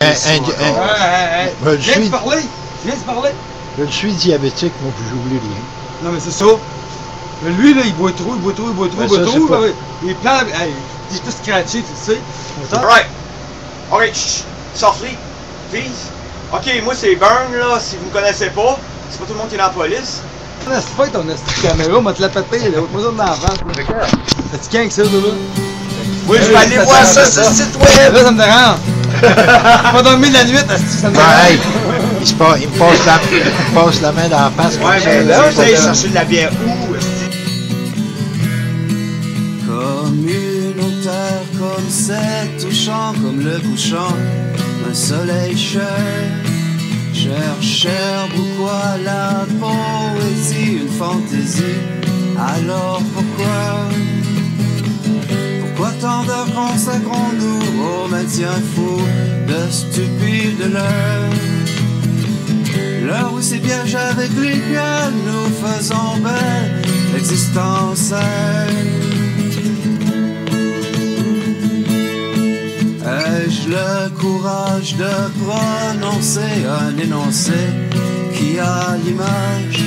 Je viens de parler. Je suis diabétique, moi, puis j'oublie rien. Non, mais c'est ça. Mais lui, là, il boit trop. Il plante. Hey, il est tout scratché, tu sais. Alright. Ok, chut. Softly. Please. Ok, moi, c'est Burn, là. Si vous me connaissez pas, c'est pas tout le monde qui est dans la police. C'est pas ton caméra, m'a te la pété, là. Moi, ça dans la face. T'as-tu qu'un que ça, là? Oui, je vais aller voir ça sur le site web. Là, ça me dérange. Pas dormir la nuit, ça me dérange. Hey, il me passe la main dans la face. Ouais, mais là, vous allez chercher de la bière où? Communautaire comme c'est touchant, comme le couchant un soleil cher. Cher, pourquoi la poésie, une fantaisie? Alors pourquoi tant d'heures consacrons-nous au maintien fou de stupides l'heure? L'heure où ces pièges avec lesquels nous faisons belle l'existence. Ai-je le courage de prononcer un énoncé qui a l'image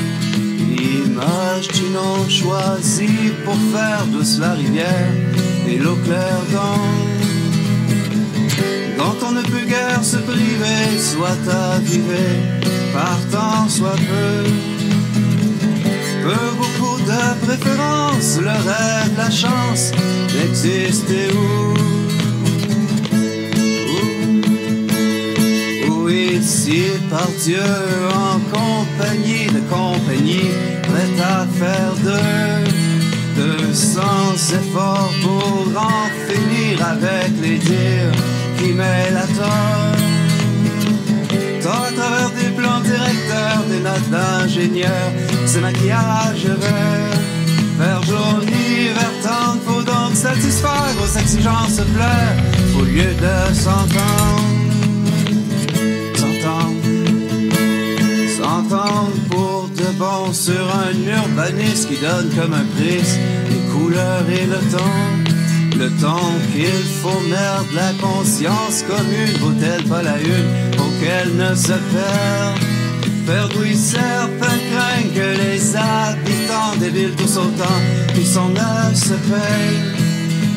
du nom choisi pour faire douce la rivière et l'eau claire dont on ne peut guère se priver, soit avivé par tant soit peu beaucoup de préférence, le rêve, la chance d'exister ici par Dieu en compagnie de compagnie, prête à faire deux sans effort pour en finir avec les dires qui mêlent la tort à travers des plans directeurs, des notes d'ingénieurs, ces maquillages vers jaune, hiver tendre, faut donc satisfaire aux exigences fleurs au lieu de s'entendre pour de bon sur un urbaniste qui donne comme un prix les couleurs et le temps qu'il faut merde, la conscience commune vaut-elle pas la une pour qu'elle ne se perde où certains craignent que les habitants des villes tous autant qui sont ne se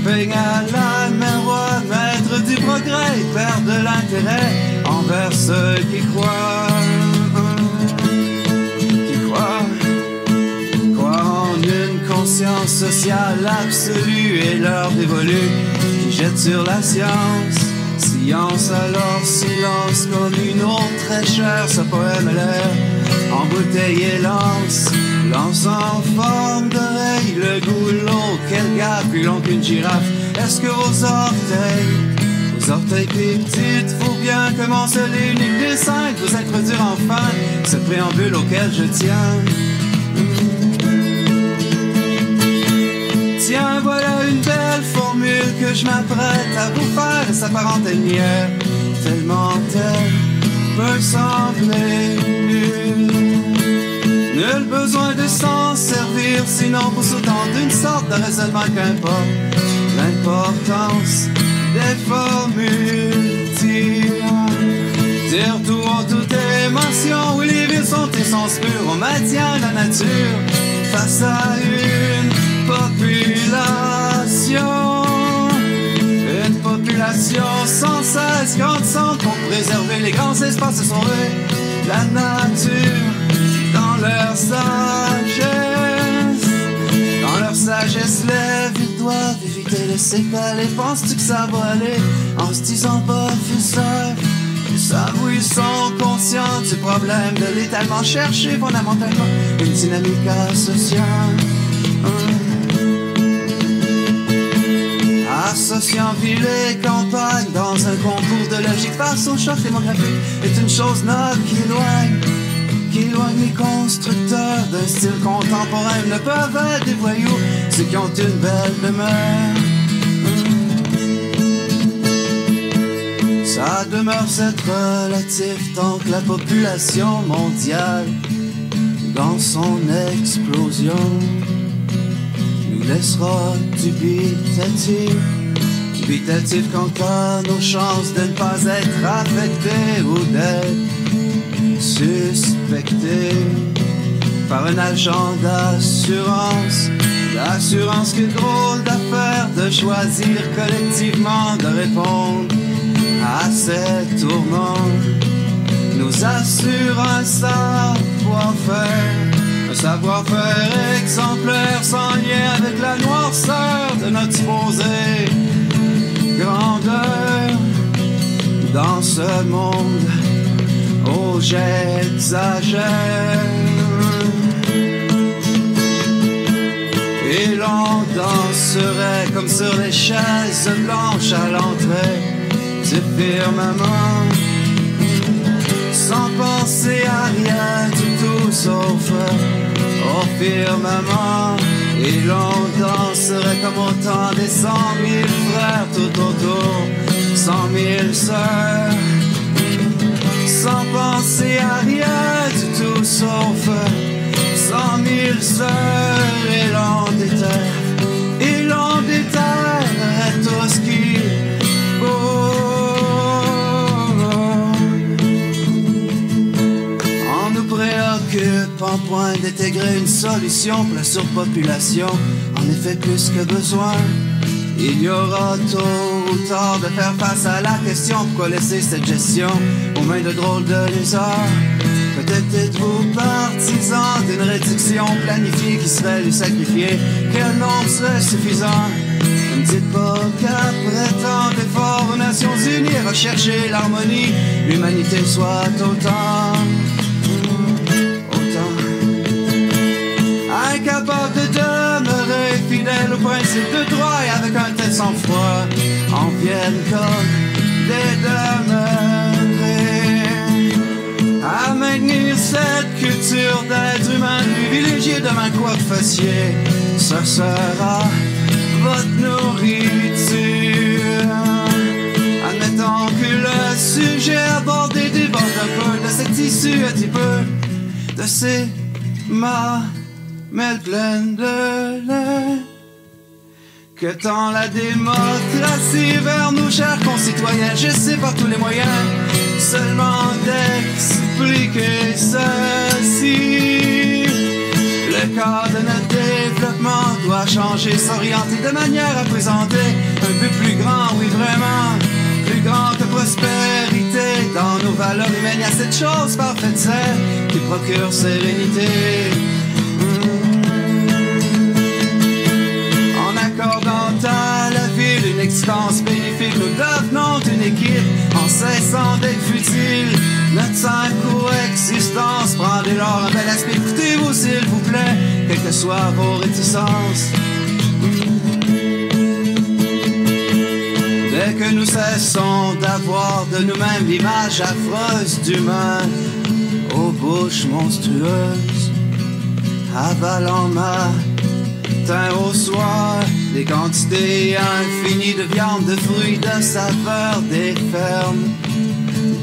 peignent à la meroi, maître du progrès et perdent l'intérêt envers ceux qui croient en une conscience sociale absolue et l'heure dévolue qui jette sur la science alors silence comme une eau très chère, ce poème l'air embouteillé lance en forme d'oreille le goulot, quel gars plus long qu'une girafe, est-ce que vos orteils petites, faut bien commencer l'unique des cinq, vous introduire enfin ce préambule auquel je tiens. Tiens, voilà une belle formule que je m'apprête à vous faire et s'apparente à une nière, tellement elle peut sembler nul besoin de s'en servir, sinon pour sous-tendre une sorte de raisonnement qu'importe l'importance des formules. Dire tout en toute émotion, où les villes sont essence pure, on maintient la nature face à une population sans cesse grandissante pour préserver les grands espaces et sauver la nature dans leur sagesse lève, ils doivent éviter les séquelles. Et penses-tu que ça va aller en se disant pas fuseur? Ils savent où ils sont conscients du problème de l'étalement, chercher fondamentalement une dynamique associante. Associant ville et campagne dans un concours de logique face au choc démographique est une chose noble qui éloigne les constructeurs d'un style contemporain. Ne peuvent être des voyous, ceux qui ont une belle demeure. Ça demeure cette relative tant que la population mondiale dans son explosion nous laissera dubitatifs dubitatif quant à nos chances de ne pas être affectés ou d'être suspectés par un agent d'assurance. L'assurance, que drôle d'affaire de choisir collectivement de répondre à ces tourments. Nous assure un savoir-faire exemplaire sans lien avec la noirceur de notre supposée grandeur. Dans ce monde, oh j'exagère. Et l'on danserait comme sur les chaises blanches à l'entrée du firmament, sans penser à rien du tout sauf au firmament. Et l'on danserait comme au temps des 100 000 frères tout autour, 100 000 sœurs, sans penser à rien du tout sauf 100 000 sœurs. Et l'on déterre tout ce qui en point d'intégrer une solution pour la surpopulation. En effet, plus que besoin, il y aura tôt ou tard de faire face à la question: pourquoi laisser cette gestion aux mains de drôles de lézards? Peut-être êtes-vous partisan d'une réduction planifiée qui serait lui sacrifier. Quel nombre serait suffisant? Ne me dites pas qu'après tant d'efforts aux Nations Unies à rechercher l'harmonie, l'humanité soit autant incapable de demeurer fidèle au principe de droit, et avec un tel sang-froid en viennent comme des demeurés à maintenir cette culture d'être humain privilégié. Demain, quoi que fassiez, ce sera votre nourriture. Admettons que le sujet abordé déborde un peu de cette issue, un petit peu de ces mais pleine de lait que tend la démocratie vers nous, chers concitoyens. J'essaie par tous les moyens seulement d'expliquer ceci. Le cadre de notre développement doit changer, s'orienter de manière à présenter un but plus grand, oui vraiment, plus grand que prospérité. Dans nos valeurs humaines, il y a cette chose parfaite, celle qui procure sérénité. À la ville une existence bénéfique, nous devenons une équipe en cessant d'être futile. Notre simple coexistence prend dès lors un bel aspect. Écoutez-vous s'il vous plaît, quelles que soient vos réticences. Dès que nous cessons d'avoir de nous-mêmes l'image affreuse d'humain aux bouches monstrueuses, avalant matin au soir des quantités infinies de viande, de fruits, de saveurs des fermes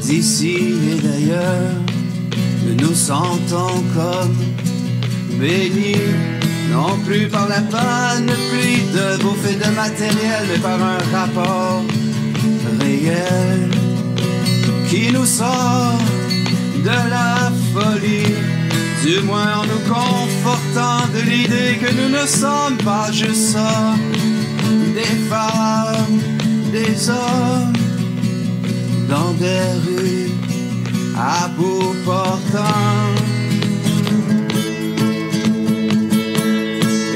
d'ici et d'ailleurs, nous nous sentons comme bénis, non plus par la panoplie de bouffées de matériel, mais par un rapport réel qui nous sort de la folie, du moins en nous confortant de l'idée que nous ne sommes pas juste ça, des femmes, des hommes, dans des rues à bout portant.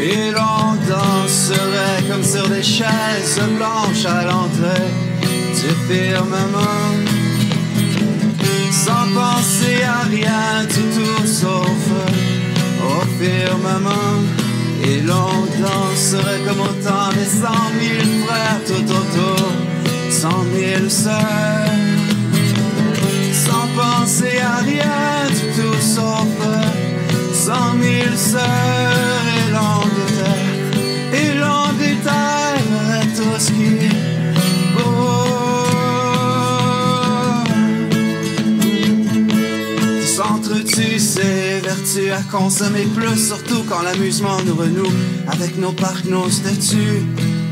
Et l'on danserait comme sur des chaises blanches à l'entrée du firmament, sans penser à rien du tout sauf au firmament. Et l'on danserait comme au temps des 100 000 frères tout autour, 100 000 sœurs, sans penser à rien du tout sauf 100 000 sœurs. Et l'on déterre tout ce qui est beau. S'entretue ses vertus à consommer plus, surtout quand l'amusement nous renoue avec nos parcs, nos statues,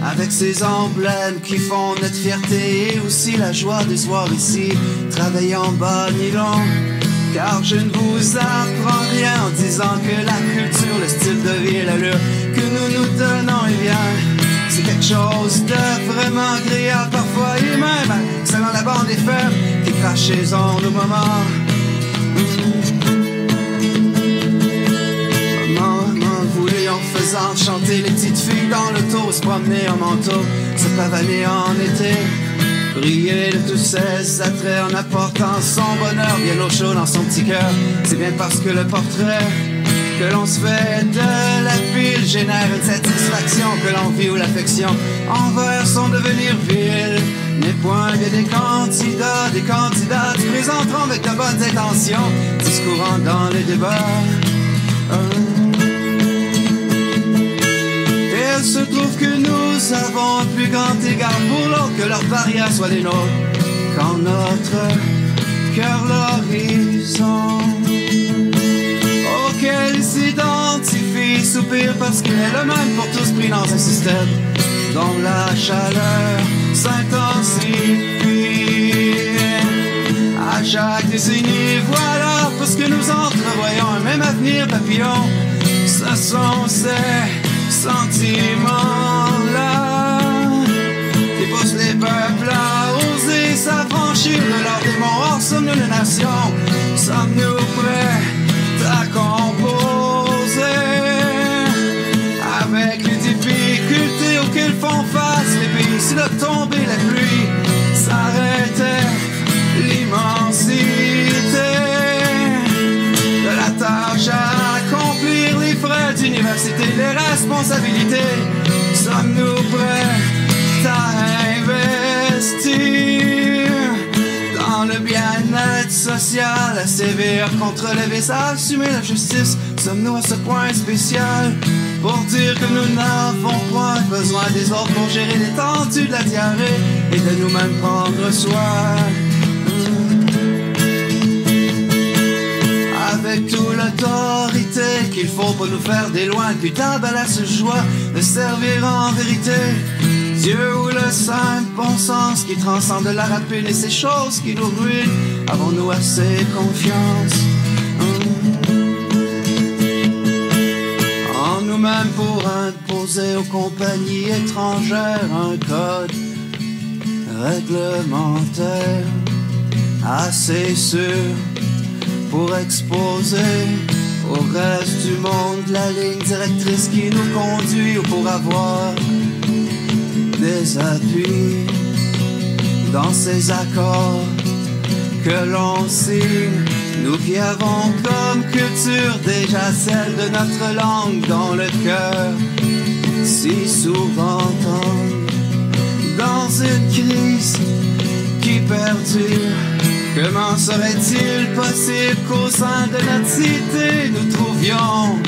avec ces emblèmes qui font notre fierté et aussi la joie de se voir ici, travailler en bas nylon. Car je ne vous apprends rien en disant que la culture, le style de vie et l'allure que nous nous donnons, eh bien, c'est quelque chose de vraiment agréable parfois, et même selon la bande FM qui crache chez on au moment. Maman voulait en faisant chanter les petites filles dans l'auto, se promener en manteau, se pavaner en été. Briller de tous ses attraits en apportant son bonheur bien au chaud dans son petit cœur. C'est bien parce que le portrait que l'on se fait de la ville génère une satisfaction que l'envie ou l'affection envers son devenir vil n'est point bien des candidats qui présenteront avec de bonnes intentions, discourant dans les débats. Il se trouve que nous avons un plus grand égard pour l'autre, que leurs barrières soient les nôtres, quand notre cœur l'horizon auquel il s'identifie soupire parce qu'il est le même pour tous pris dans un système dont la chaleur s'intensifie. À chaque décennie, voilà, parce que nous entrevoyons un même avenir papillon, ce sont ces sentiments-là qui poussent les peuples à oser s'affranchir de leurs démons. Or, sommes-nous les nations? Sommes-nous prêts à composer avec les difficultés auxquelles font face les pays? Si de tomber la pluie s'arrêtait l'immensité de la tâche à accomplir, les frais d'université, les responsabilités, sommes-nous prêts à investir dans le bien-être social, à sévir contre les vices, à assumer la justice? Sommes-nous à ce point spécial pour dire que nous n'avons point besoin des autres pour gérer l'étendue de la diarrhée et de nous-mêmes prendre soin? Avec toute l'autorité qu'il faut pour nous faire des lois, putain ben là ce joie de servir en vérité Dieu ou le simple bon sens qui transcende la rapine et ces choses qui nous ruinent. Avons-nous assez confiance en nous-mêmes pour imposer aux compagnies étrangères un code réglementaire assez sûr pour exposer au reste du monde la ligne directrice qui nous conduit, ou pour avoir des appuis dans ces accords que l'on signe, nous qui avons comme culture déjà celle de notre langue dont le cœur si souvent tombe dans une crise qui perdure. Comment serait-il possible qu'au sein de notre cité nous trouvions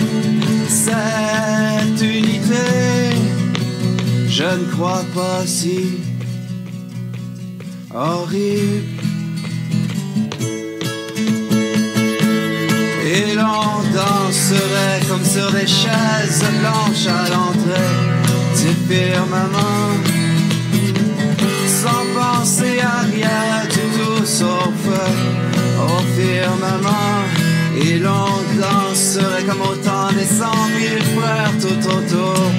cette unité? Je ne crois pas si horrible. Et l'on danserait comme sur des chaises blanches à l'entrée du firmament, sans penser à rien du tout sauf au firmament. Et l'on danserait comme au temps des 100 000 frères tout autour,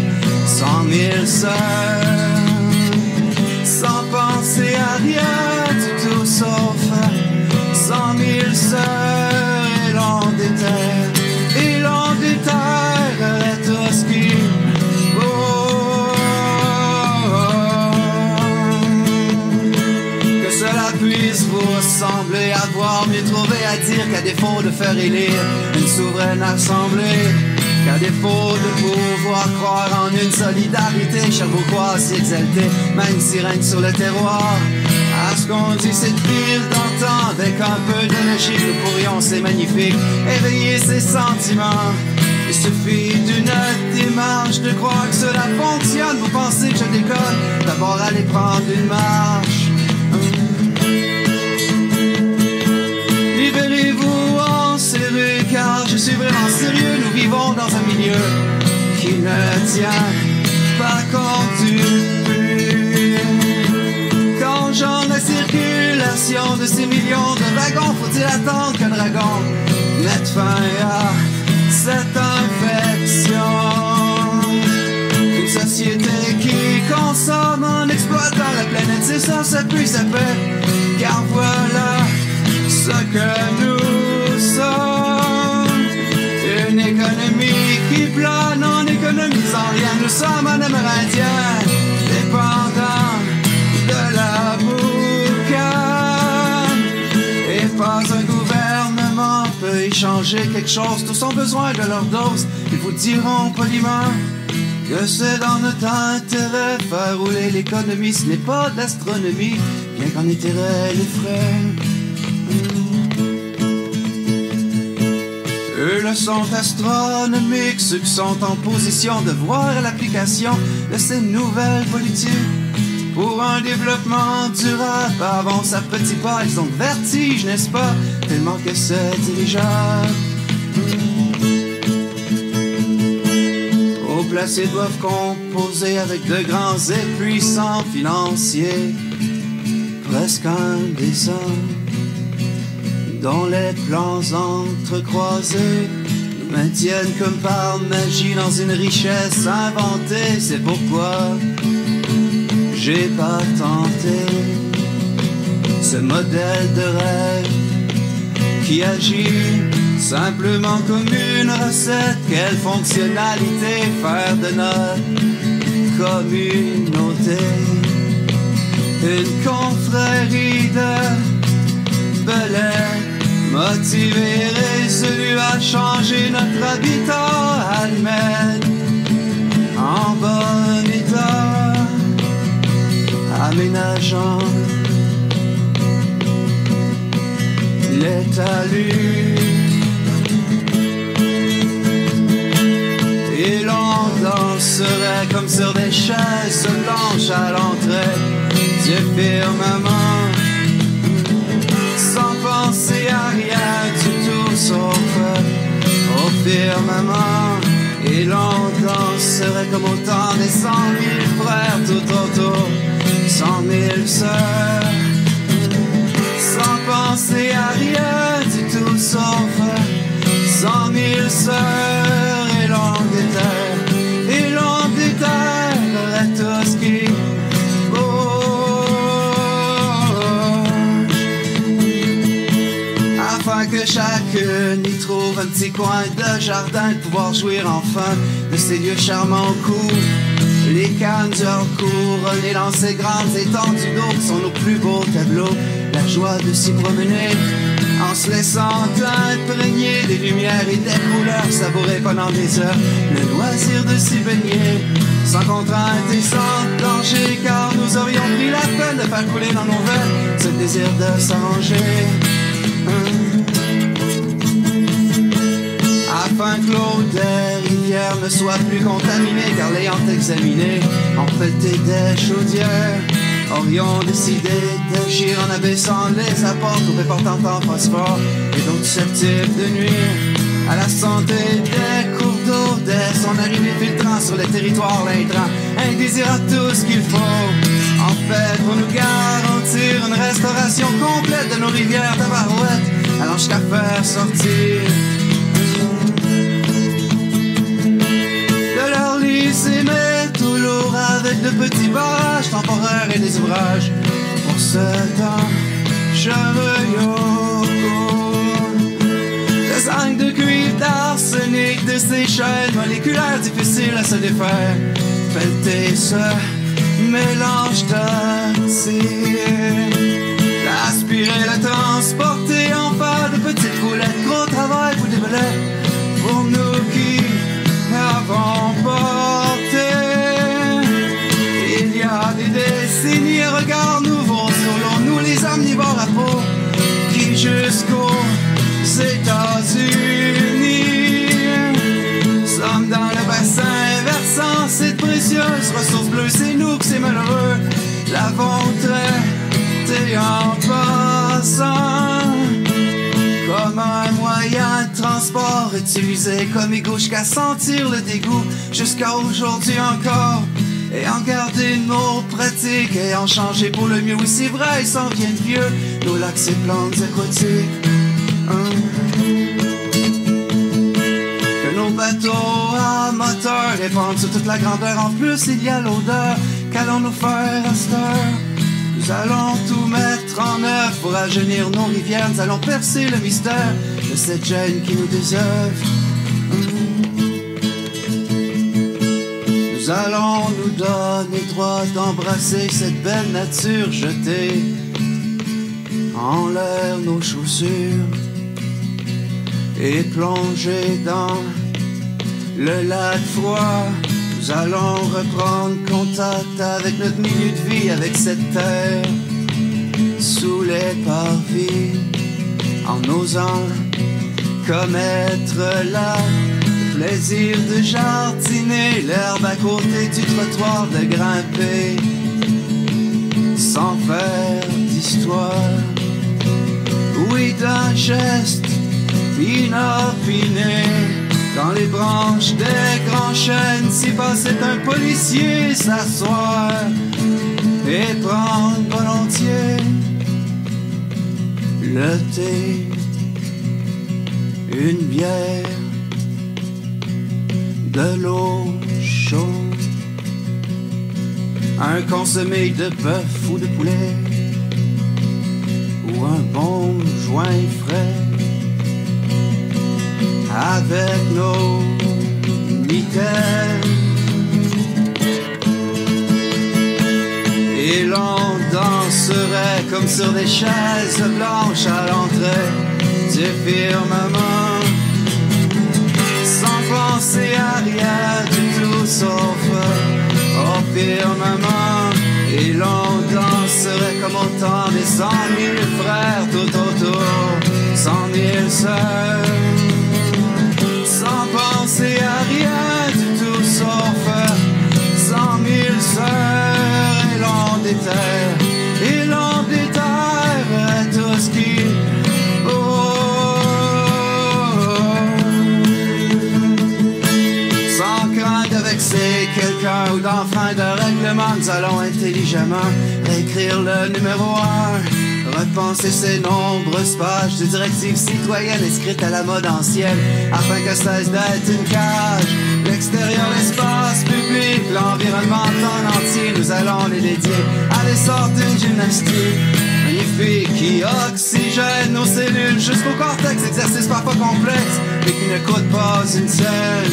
100 000 sœurs, sans penser à rien du tout sauf 100 000 sœurs. Et l'on déterrerait tout ce qui puisse vous sembler avoir mieux trouvé à dire qu'à défaut de faire élire une souveraine assemblée, qu'à défaut de pouvoir croire en une solidarité cherbourgeoise si exaltée, même si règne sur le terroir. À ce qu'on dit c'est pire d'antan, avec un peu de logique nous pourrions, c'est magnifique, éveiller ses sentiments. Il suffit d'une démarche de croire que cela fonctionne. Vous pensez que je déconne? D'abord allez prendre une marche. Libérez-vous en sérieux, car je suis vraiment sérieux. Nous vivons dans un milieu qui ne tient pas compte du de ces millions de wagons, faut-il attendre qu'un dragon mette fin à cette infection? Une société qui consomme en exploitant la planète, c'est ça, ça pue, ça pète. Car voilà ce que nous sommes. Une économie qui plane en économisant rien. Nous sommes un Amérindien dépendant de la boucane. Et pas un gouvernement peut y changer quelque chose. Tous ont besoin de leur dose. Ils vous diront poliment que c'est dans notre intérêt faire rouler l'économie. Ce n'est pas de l'astronomie, bien qu'en intérêt les frais. Eux le sont astronomiques, ceux qui sont en position de voir l'application de ces nouvelles politiques pour un développement durable. Avancent à petits pas, ils ont le vertige, n'est-ce pas? Tellement que c'est dirigeable. Hauts placés doivent composer avec de grands et puissants financiers, presque indécents, dont les plans entrecroisés nous maintiennent comme par magie dans une richesse inventée. C'est pourquoi j'ai patenté ce modèle de rêve qui agit simplement comme une recette. Quelle fonctionnalité faire de notre communauté une confrérie de belettes, motivés et résolus à changer notre habitat, à le mettre en bon état, aménageant les talus. Et l'on danserait comme sur des chaises blanches à l'entrée du firmament, sans penser à rien du tout sauf au firmament. Et l'on danserait comme au temps des 100 000 frères tout autour, 100 000 sœurs, sans penser à rien du tout sauf 100 000 sœurs. Et l'on déterrerait tout ce qui que chacune y trouve un petit coin de jardin, de pouvoir jouir enfin de ces lieux charmants au cou. Les cannes du couronnées dans ces grandes étendues d'eau qui sont nos plus beaux tableaux. La joie de s'y promener en se laissant imprégner des lumières et des couleurs, savourer pendant des heures le loisir de s'y baigner sans contrainte et sans danger, car nous aurions pris la peine de faire couler dans nos veines ce désir de s'arranger. Afin que l'eau des rivières ne soit plus contaminée, car l'ayant examinée en pelleté des chaudières, aurions décidé d'agir en abaissant les apports trouvés portant en phosphore et d'autres susceptibles de nuire à la santé des cours d'eau dès son arrivée filtrant sur les territoires l'intrant indésirable tout ce qu'il faut. En fait, pour nous garantir une restauration complète de nos rivières tabarouettes, allant jusqu'à faire sortir de leur lycée tout lourd avec de petits barrages temporaires et des ouvrages pour ce temps des angles de cuivre, d'arsenic, de ces chaînes moléculaires difficiles à se défaire, pelleter ce mélange toxique, l'aspirer, le transporter en faire de petites roulettes, gros travail pour des belets pour nous qui avons porté. Il y a des décennies, regard nouveau sur l'eau, nous les omnivores à peau qui jusqu'aux États-Unis sommes dans le bassin versant cette précieuse ressource bleue. C'est nous que c'est malheureux l'avons traité en passant comme un moyen de transport utilisé comme égout jusqu'à sentir le dégoût jusqu'à aujourd'hui encore. ayant gardé nos pratiques, ayant changé pour le mieux. Oui, c'est vrai, ils s'en viennent vieux, nos lacs et plantes aquatiques. Que nos bateaux à moteur répandent sur toute la grandeur. En plus, il y a l'odeur. Qu'allons-nous faire à cette heure? Nous allons tout mettre en œuvre pour rajeunir nos rivières. Nous allons percer le mystère de cette gêne qui nous désœuvre. Nous allons nous donner droit d'embrasser cette belle nature jetée en l'air nos chaussures et plonger dans le lac froid. Nous allons reprendre contact avec notre milieu de vie, avec cette terre sous les parvis, en osant commettre le plaisir de jardiner, l'herbe à côté du trottoir, de grimper sans faire d'histoire. Oui, d'un geste inopiné, dans les branches des grands chênes, s'y passait un policier s'asseoir et prendre volontiers le thé, une bière, de l'eau chaude, un consommé de bœuf ou de poulet, ou un bon joint frais, avec nos mitaines. Et l'on danserait comme sur des chaises blanches à l'entrée du firmament, sans penser à rien du tout sauf au firmament. Et l'on danserait comme au temps des 100 000 frères tout autour, 100 000 sœurs, sans penser à rien du tout sauf 100 000 sœurs. Et l'on déterre, et l'on déterre tout ce qui sans crainte avec ces quelqu'un ou d'enfin de règlement. Nous allons intelligemment réécrire le numéro 1, repenser ces nombreuses pages de directives citoyennes inscrites à la mode ancienne, afin que cesse d'être une cage. L'extérieur, l'espace public, l'environnement en entier, nous allons les dédier à l'essor d'une gymnastique magnifique qui oxygène nos cellules jusqu'au cortex. Exercice parfois complexe mais qui ne coûte pas une scène,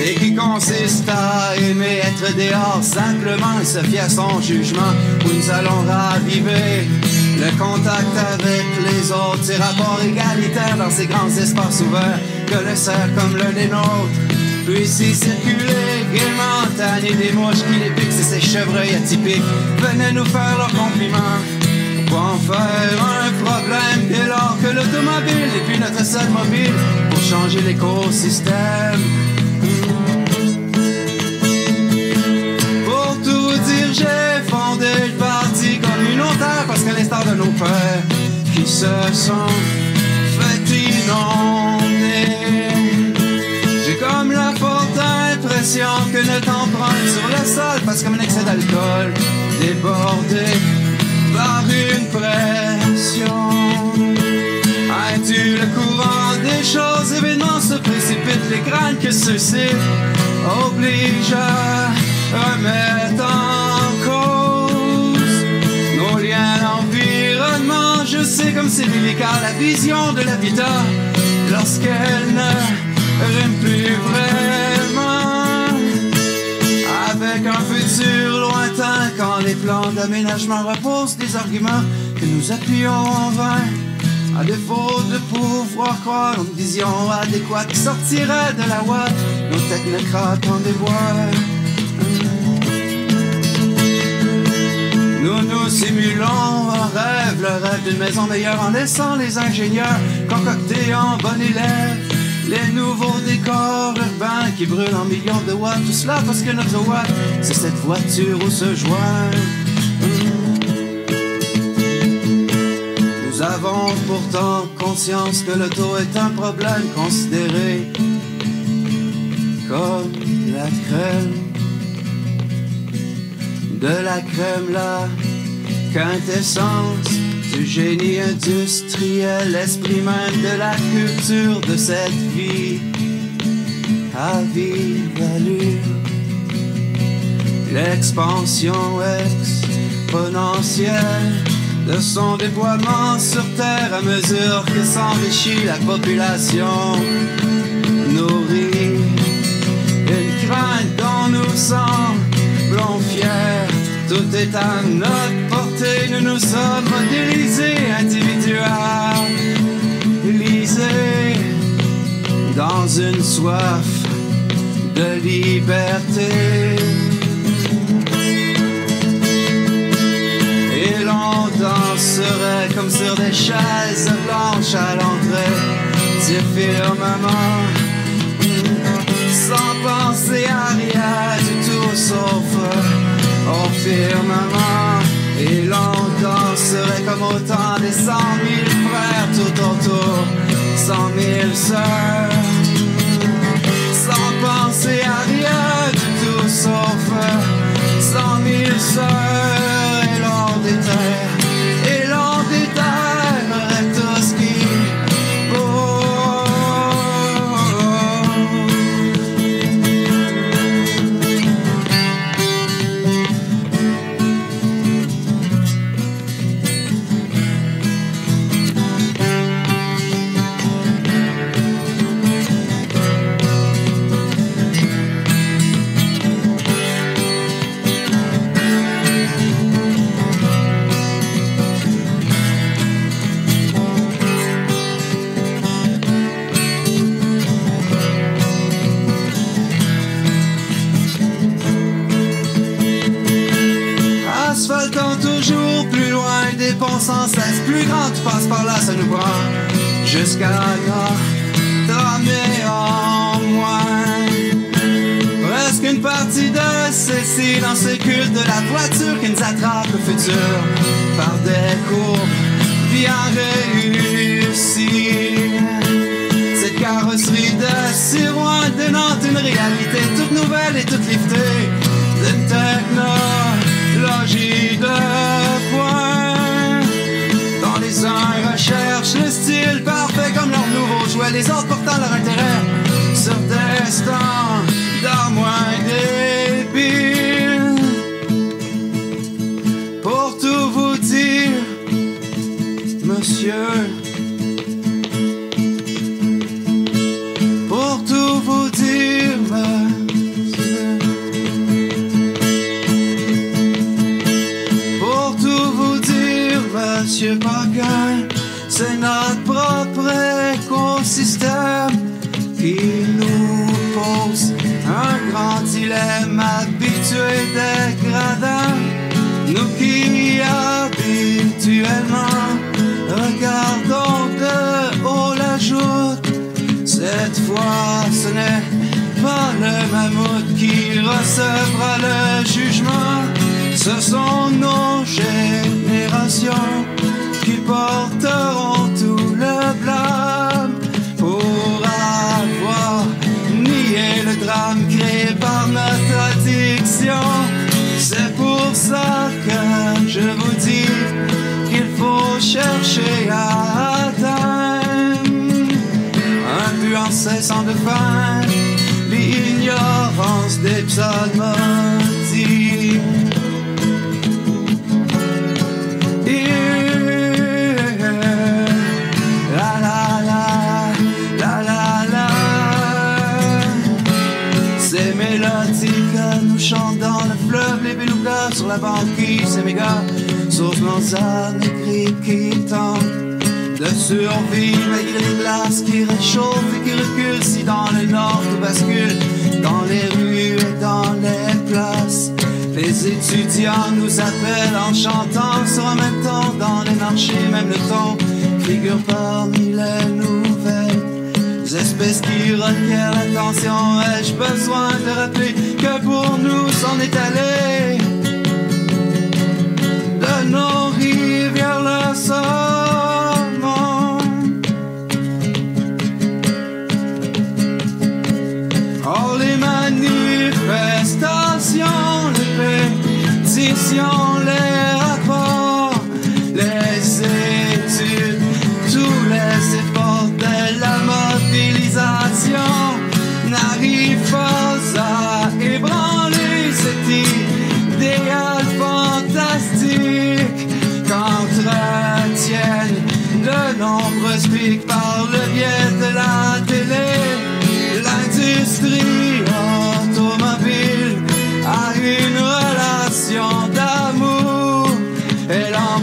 et qui consiste à aimer être dehors simplement et se fier à son jugement, où nous allons raviver le contact avec les autres, ces rapports égalitaires dans ces grands espaces ouverts que le cerf comme l'un des nôtres puisse y circuler gaiement, tanner des mouches qui les piquent, c'est ces chevreuils atypiques venaient nous faire leurs compliments. Pour en faire un problème dès lors que l'automobile n'est plus notre seul mobile pour changer l'écosystème. Pour tout dire, j'ai fondé le parti communautaire parce qu'à l'instar de nos pères qui se sont fait inonder, j'ai comme la forte impression que notre empreinte sur le sol passe comme un excès d'alcool débordé par une pression. As-tu le courant des choses, événements se précipitent, les crânes que ceux-ci obligent à remettre en cause nos liens d'environnement. Je sais comme c'est délicat la vision de l'habitat lorsqu'elle ne rime plus vraiment, avec un futur lointain, quand les plans d'aménagement reposent des arguments que nous appuyons en vain, à défaut de pouvoir croire une vision adéquate qui sortirait de la ouate nos technocrates en déboire. Nous nous simulons un rêve, le rêve d'une maison meilleure, en laissant les ingénieurs concocter en bon élève les nouveaux décors urbains qui brûlent en millions de watts. Tout cela parce que notre watt, c'est cette voiture où se joint. Nous avons pourtant conscience que l'auto est un problème considéré comme la crème. De la crème, la quintessence du génie industriel, l'esprit même de la culture de cette vie à vive allure. L'expansion exponentielle de son déploiement sur terre à mesure que s'enrichit la population, nourrit une crainte dont nous semblons fiers. Tout est à notre portée, nous nous sommes modélisés, individualisés dans une soif de liberté. Et l'on danserait comme sur des chaises blanches à l'entrée du firmament, sans penser à rien du tout sauf au firmament. Et l'on danserait comme au temps des 100 000 frères tout autour, 100 000 sœurs, sans penser à rien du tout sauf 100 000 sœurs. Et l'on déterre tout ce qui sans cesse plus grand, tu passes par là, ça nous prend jusqu'à notre néanmoins. Presque une partie de ceci dans ce culte de la voiture qui nous attrape le futur par des courbes bien réussies. Cette carrosserie de sirois dénote une réalité toute nouvelle et toute liftée d'une technologie de pointe. Les uns recherchent le style parfait comme leur nouveau jouet, les autres portant leur intérêt sur des standards moins débiles. Pour tout vous dire, monsieur, pour tout vous dire, monsieur, pour tout vous dire, monsieur Paquin, c'est notre propre écosystème qui nous pose un grand dilemme habitué dégradant. Nous qui habituellement regardons de haut la joute, cette fois ce n'est pas le mammouth qui recevra le jugement. Ce sont nos générations qui porteront tout le blâme pour avoir nié le drame créé par notre addiction. C'est pour ça que je vous dis qu'il faut chercher à atteindre un but incessant de fin, l'ignorance des psalmodies. Nous chantons dans le fleuve, les belugas sur la banquise, ces mégas sauf Lausanne, écrit qui tentent de survivre malgré les glaces qui réchauffent et qui reculent. Si dans le nord tout bascule, dans les rues et dans les places, les étudiants nous appellent en chantant sur un même ton. Dans les marchés, même le ton figure parmi les nouvelles espèces qui requièrent l'attention. Ai-je besoin de rappeler que pour nous s'en est allé de nos rivières le saumon? Oh, les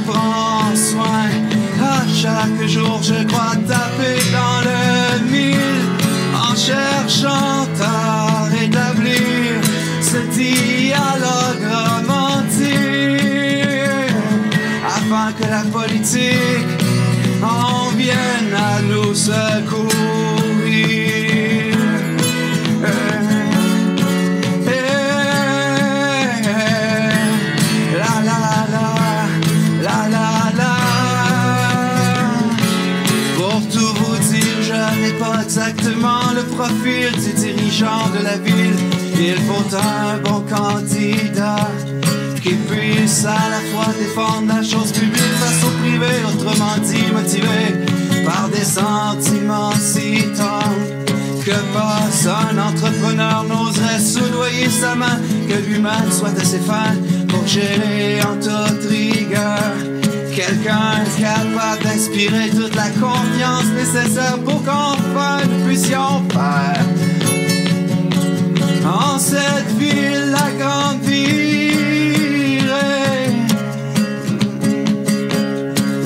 prend soin. À chaque jour je crois taper dans le mille en cherchant à rétablir ce dialogue romantique afin que la politique en vienne à nous secourir. Exactement le profil du dirigeant de la ville. Il faut un bon candidat qui puisse à la fois défendre la chose publique face au privé, autrement dit motivé par des sentiments si tendres que pas un entrepreneur n'oserait soudoyer sa main, que lui-même soit assez fin pour gérer en toute rigueur. Quelqu'un capable d'inspirer toute la confiance nécessaire pour qu'enfin nous puissions faire en cette ville la grande virée,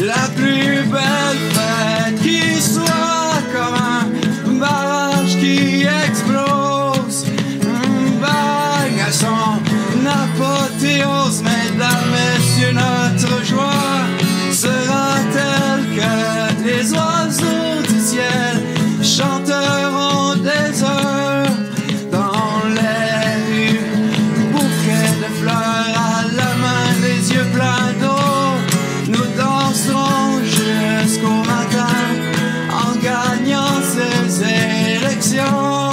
la plus belle fête qui soit comme un barrage qui explose, bang à son apothéose. Mesdames, messieurs, notre joie sera telle que les oiseaux du ciel chanteront des heures dans les rues, bouquets de fleurs à la main, les yeux pleins d'eau. Nous danserons jusqu'au matin en gagnant ces élections.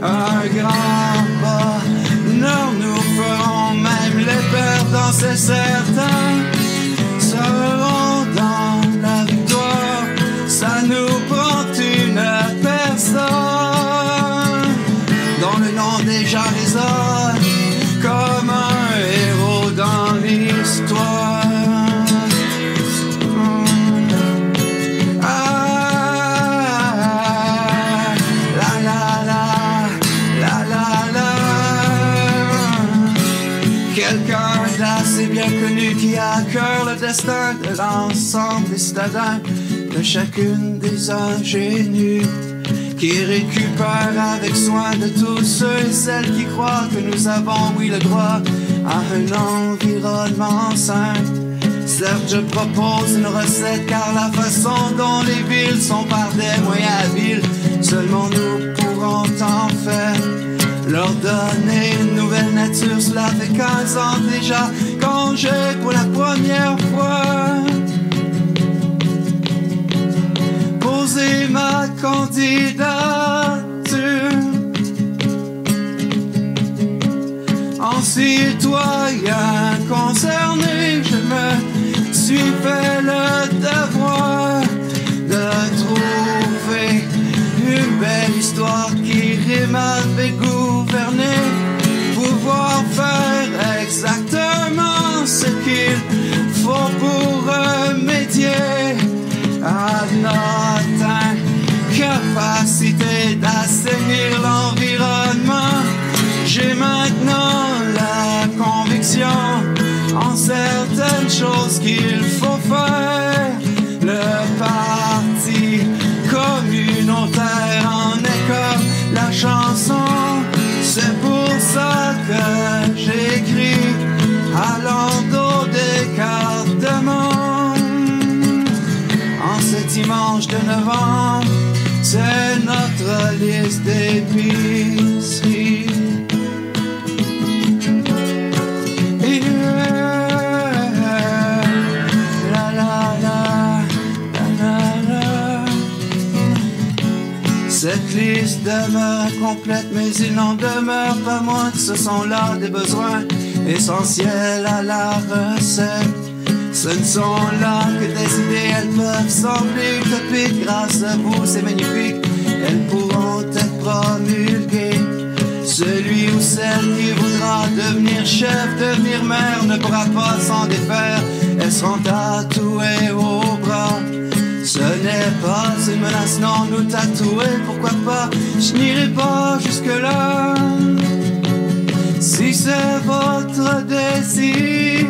Un grand bonheur, nous ferons même les perdants, c'est certain. Seront dans la victoire, ça nous prend une personne dont le nom déjà résonne comme un héros dans l'histoire. Quelqu'un d'assez bien connu qui a à cœur le destin de l'ensemble des citadins, de chacune des ingénues, qui récupère avec soin de tous ceux et celles qui croient que nous avons, oui, le droit à un environnement sain. Certes, je propose une recette, car la façon dont les villes sont par des moyens habiles, seulement nous pourrons en faire leur donner une nouvelle nature. Cela fait 15 ans déjà quand j'ai pour la première fois posé ma candidature. En citoyen concerné, je me suis fait le devoir de trouver une belle histoire qui rime avec gouverner, pouvoir faire exactement ce qu'il faut pour remédier à notre incapacité d'assainir l'environnement. J'ai maintenant la conviction en certaines choses qu'il faut faire. Le parti communautaire en est comme la chanson. C'est pour ça que j'écris à l'endos des cartes de monde. En ce dimanche de novembre, c'est notre liste d'épicerie. Cette liste demeure incomplète, mais il n'en demeure pas moins que ce sont là des besoins essentiels à la recette. Ce ne sont là que des idées, elles peuvent sembler utopiques. Grâce à vous, c'est magnifique, elles pourront être promulguées. Celui ou celle qui voudra devenir chef, devenir maire, ne pourra pas s'en défaire. Elles seront tatouées au bras. Ce n'est pas une menace, non, nous tatouer, pourquoi pas? Je n'irai pas jusque-là. Si c'est votre décision,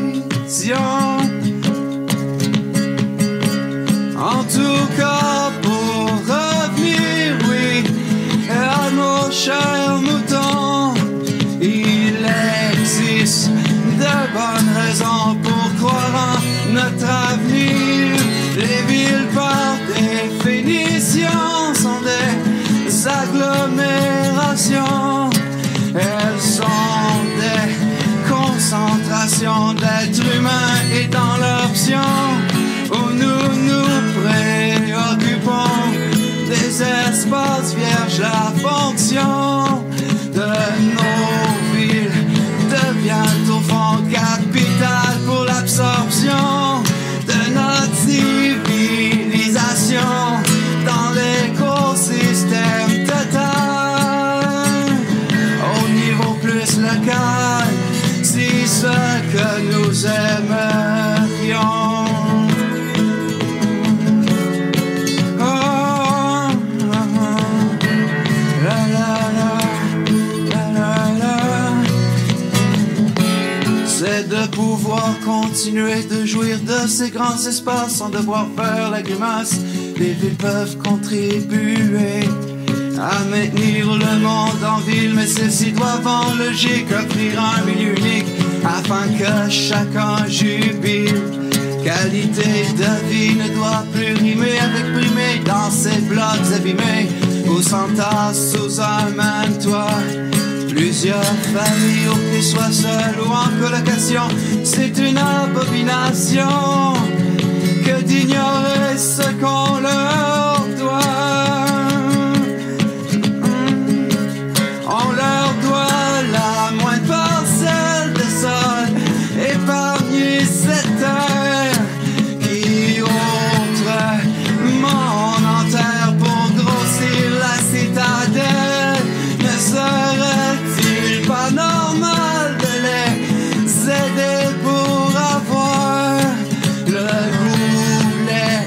Les villes par définition sont des agglomérations. Elles sont des concentrations d'êtres humains et dans l'option où nous nous préoccupons des espaces vierges, la fonction de nos villes devient au fond capitale pour l'absorption de notre civilisation dans l'écosystème total. Au niveau plus local, c'est ce que nous aimerions. C'est de pouvoir continuer de jouir de ces grands espaces sans devoir faire la grimace. Les villes peuvent contribuer à maintenir le monde en ville, mais celles-ci doivent en logique offrir un milieu unique afin que chacun jubile. Qualité de vie ne doit plus rimer avec primer dans ces blocs abîmés où s'entassent sous un même toit plusieurs familles, ou qu'ils soient seuls ou en colocation. C'est une abomination que d'ignorer ce qu'on leur doit. On leur doit la moindre parcelle de sol, épargner cette terre qui autrement on enterre pour grossir la citadelle. Ne serait-il pas normal de les aider pour avoir le goût, les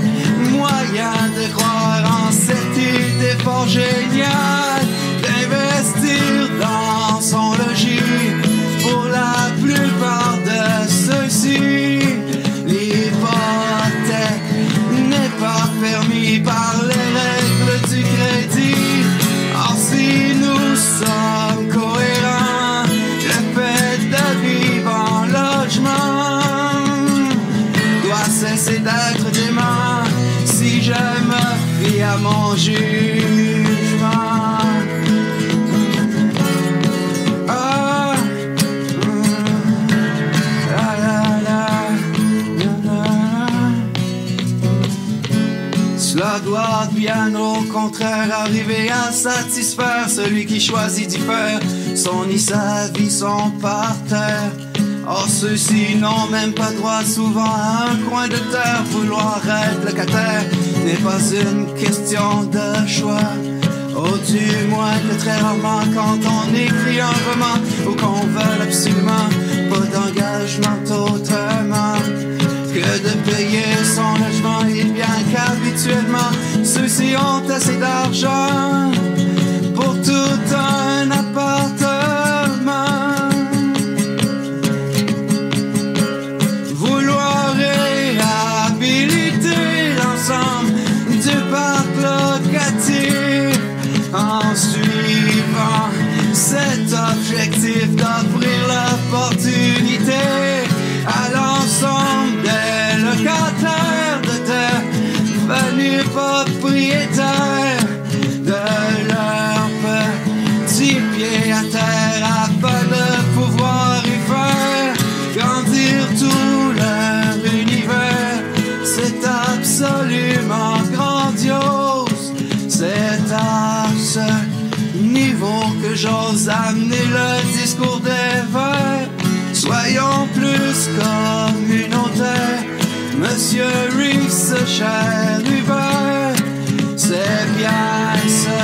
moyens de croire en cette idée fort géniale, d'investir dans son logis? Pour la plupart de ceux-ci, l'hypothèque n'est pas permis par les règles du crédit. Or si nous sommes cohérents, le fait de vivre en logement doit cesser d'être dément si je me fie à mon jugement. Cela doit bien au contraire arriver à satisfaire celui qui choisit d'y faire son nid, sa vie, son parterre. Or ceux-ci n'ont même pas droit souvent à un coin de terre. Vouloir être locataire n'est pas une question de choix. Oh, du moins que très rarement quand on écrit un roman ou qu'on veut absolument pas d'engagement autrement que de payer son logement, et bien qu'habituellement ceux-ci ont assez d'argent pour tout un appartement. Vouloir réhabiliter l'ensemble du parc locatif en suivant cet objectif d'offrir l'opportunité à l'ensemble des locataires de devenir propriétaires de leur petit pied à terre afin de pouvoir y faire grandir tout leur univers. C'est absolument grandiose, c'est à ce niveau que j'ose amener le discours des Verts. Soyons plus communautaires, Monsieur Reese, cher Hubert. C'est bien ce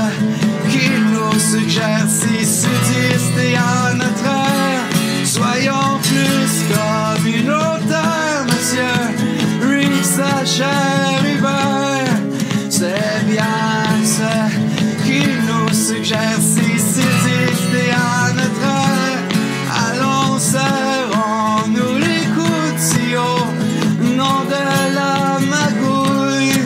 qu'il nous suggère si sudiste et à notre ère. Soyons plus communautaires, Monsieur Reese, cher Hubert. C'est bien ce qu'il nous suggère si sudiste et à notre ère. Allons, serrons-nous les coudes si haut, nom de la magouille.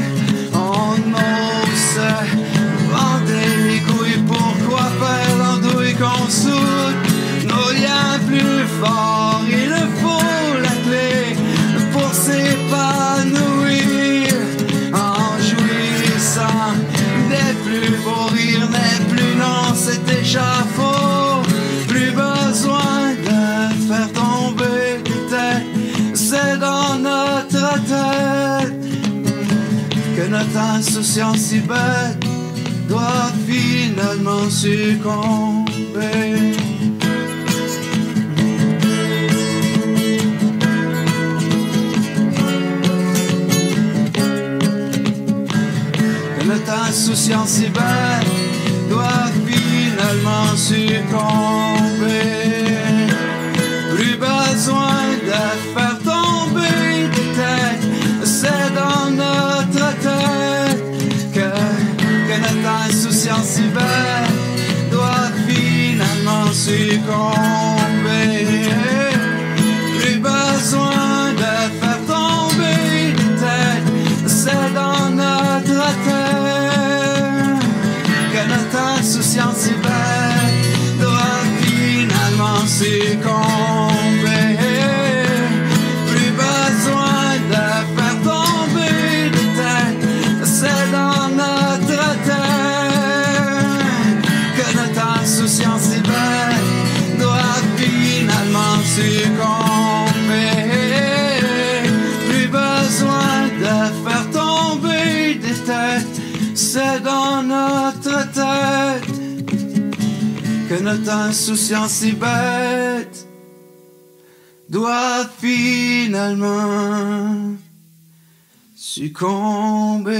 notre insouciance si bête doit finalement succomber. Notre insouciance si bête doit finalement succomber. Plus besoin de faire tomber des têtes, c'est dans notre tête que notre insouciance si bête doit finalement succomber. Plus besoin de faire tomber des têtes, c'est dans notre tête que notre insouciance si bête doit finalement succomber. Plus besoin de faire tomber des têtes, c'est dans notre tête que notre insouciance si bête doit finalement succomber. Plus besoin de faire tomber des têtes, c'est dans notre tête que notre insouciance si bête doit finalement succomber.